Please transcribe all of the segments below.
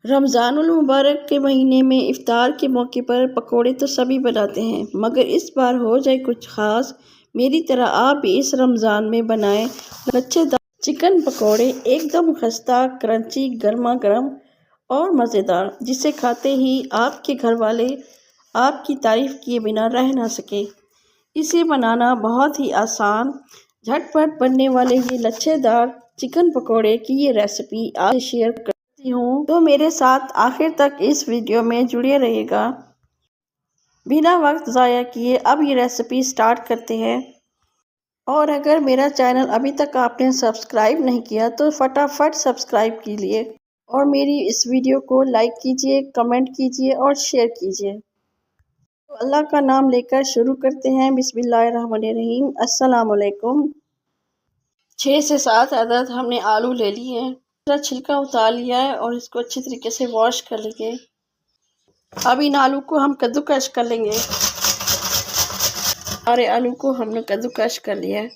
रमज़ानुल मुबारक के महीने में इफ्तार के मौके पर पकोड़े तो सभी बनाते हैं, मगर इस बार हो जाए कुछ ख़ास। मेरी तरह आप भी इस रमज़ान में बनाएं लच्छेदार चिकन पकोड़े, एकदम खस्ता, क्रंची, गर्मा गर्म और मज़ेदार, जिसे खाते ही आपके घर वाले आपकी तारीफ़ किए बिना रह ना सके। इसे बनाना बहुत ही आसान, झटपट बनने वाले ये लच्छेदार चिकन पकोड़े की ये रेसिपी आज शेयर करती हूँ, तो मेरे साथ आखिर तक इस वीडियो में जुड़े रहिएगा। बिना वक्त ज़ाया किए अब ये रेसिपी स्टार्ट करते हैं। और अगर मेरा चैनल अभी तक आपने सब्सक्राइब नहीं किया तो फटाफट सब्सक्राइब कीजिए और मेरी इस वीडियो को लाइक कीजिए, कमेंट कीजिए और शेयर कीजिए। तो अल्लाह का नाम लेकर शुरू करते हैं। बिस्मिल्लाहिर्रहमानिर्रहीम। अस्सलाम वालेकुम। 6 से 7 अदद हमने आलू ले लिए हैं। इसका छिलका उतार लिया है और इसको अच्छी तरीके से वॉश कर लेंगे। अब इन आलू को हम कद्दूकस कर लेंगे। सारे आलू को हमने कद्दूकस कर लिया है।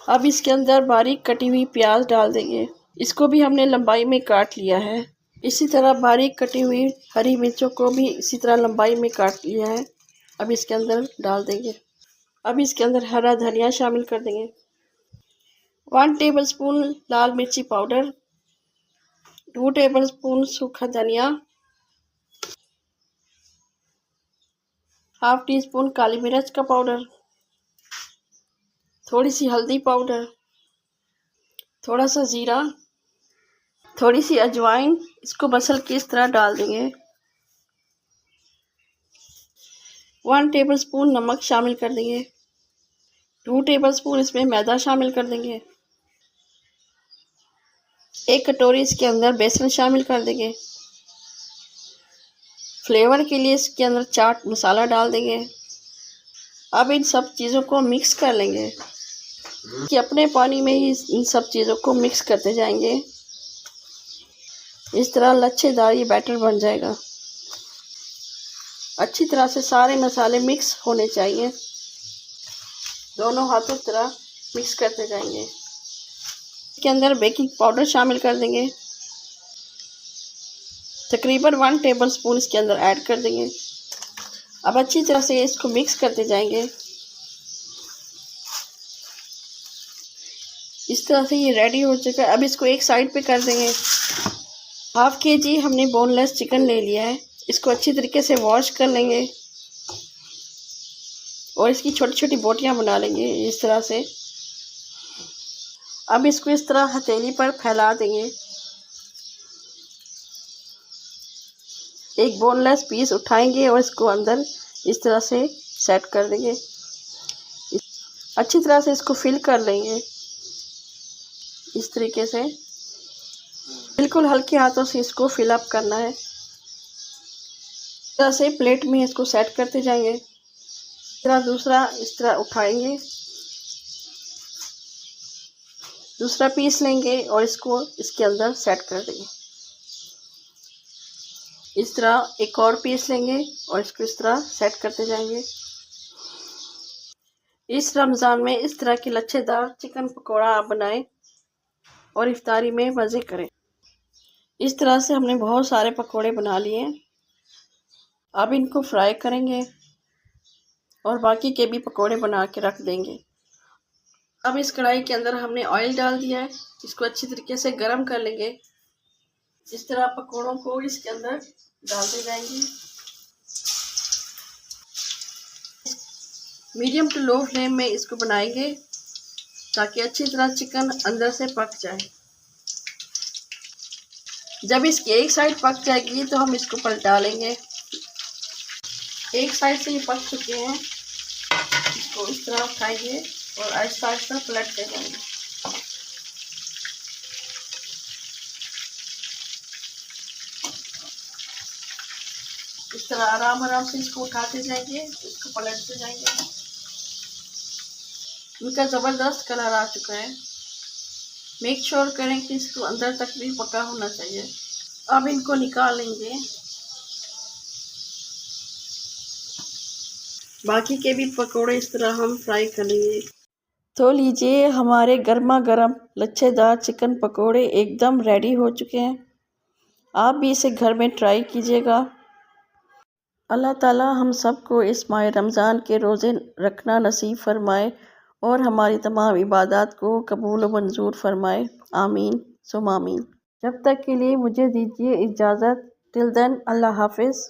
अब इसके अंदर बारीक कटी हुई प्याज डाल देंगे। इसको भी हमने लंबाई में काट लिया है। इसी तरह बारीक कटी हुई हरी मिर्चों को भी इसी तरह लंबाई में काट लिया है। अब इसके अंदर डाल देंगे। अब इसके अंदर हरा धनिया शामिल कर देंगे। 1 टेबलस्पून लाल मिर्ची पाउडर, 2 टेबलस्पून सूखा धनिया, हाफ टी स्पून काली मिर्च का पाउडर, थोड़ी सी हल्दी पाउडर, थोड़ा सा जीरा, थोड़ी सी अजवाइन, इसको मसल के इस तरह डाल देंगे। 1 टेबलस्पून नमक शामिल कर देंगे। 2 टेबलस्पून इसमें मैदा शामिल कर देंगे। 1 कटोरी इसके अंदर बेसन शामिल कर देंगे। फ्लेवर के लिए इसके अंदर चाट मसाला डाल देंगे। अब इन सब चीज़ों को मिक्स कर लेंगे कि अपने पानी में ही इन सब चीज़ों को मिक्स करते जाएंगे। इस तरह लच्छेदार ये बैटर बन जाएगा। अच्छी तरह से सारे मसाले मिक्स होने चाहिए। दोनों हाथों की तरह मिक्स करते जाएंगे। इसके अंदर बेकिंग पाउडर शामिल कर देंगे। तकरीबन 1 टेबलस्पून इसके अंदर ऐड कर देंगे। अब अच्छी तरह से इसको मिक्स करते जाएंगे। इस तरह से ये रेडी हो चुका है। अब इसको एक साइड पे कर देंगे। हाफ केजी हमने बोनलेस चिकन ले लिया है। इसको अच्छी तरीके से वॉश कर लेंगे और इसकी छोटी छोटी बोटियां बना लेंगे इस तरह से। अब इसको इस तरह हथेली पर फैला देंगे। एक बोनलेस पीस उठाएंगे और इसको अंदर इस तरह से सेट कर देंगे। अच्छी तरह से इसको फिल कर लेंगे इस तरीके से। बिल्कुल हल्के हाथों से इसको फिल अप करना है। इस तरह से प्लेट में इसको सेट करते जाएंगे। इस तरह दूसरा इस तरह उठाएंगे, दूसरा पीस लेंगे और इसको इसके अंदर सेट कर देंगे। इस तरह एक और पीस लेंगे और इसको इस तरह सेट करते जाएंगे। इस रमज़ान में इस तरह की लच्छेदार चिकन पकोड़ा आप बनाएं और इफ्तारी में मज़े करें। इस तरह से हमने बहुत सारे पकोड़े बना लिए। अब इनको फ्राई करेंगे और बाकी के भी पकोड़े बना के रख देंगे। अब इस कढ़ाई के अंदर हमने ऑयल डाल दिया है। इसको अच्छी तरीके से गरम कर लेंगे। इस तरह पकोड़ों को इसके अंदर डालते जाएंगे। मीडियम टू लो फ्लेम में इसको बनाएंगे ताकि अच्छी तरह चिकन अंदर से पक जाए। जब इसकी एक साइड पक जाएगी तो हम इसको पलटा लेंगे। एक साइड से ये पक चुके हैं। इसको इस तरह उठाएंगे और आहिस्ता आहिस्ता पलटते जाएंगे। इस तरह आराम आराम से इसको उठाते जाएंगे, इसको पलटते जाएंगे। इनका ज़बरदस्त कलर आ चुका है। मेक श्योर करें कि इसको अंदर तक भी पका होना चाहिए। अब इनको निकाल लेंगे। बाकी के भी पकोड़े इस तरह हम फ्राई कर लेंगे। तो लीजिए, हमारे गर्मा गर्म लच्छेदार चिकन पकोड़े एकदम रेडी हो चुके हैं। आप भी इसे घर में ट्राई कीजिएगा। अल्लाह ताला हम सबको इस माह रमज़ान के रोज़े रखना नसीब फरमाए और हमारी तमाम इबादत को कबूल व मंजूर फरमाए। आमीन सुम आमीन। जब तक के लिए मुझे दीजिए इजाज़त। टिल देन अल्लाह हाफिज़।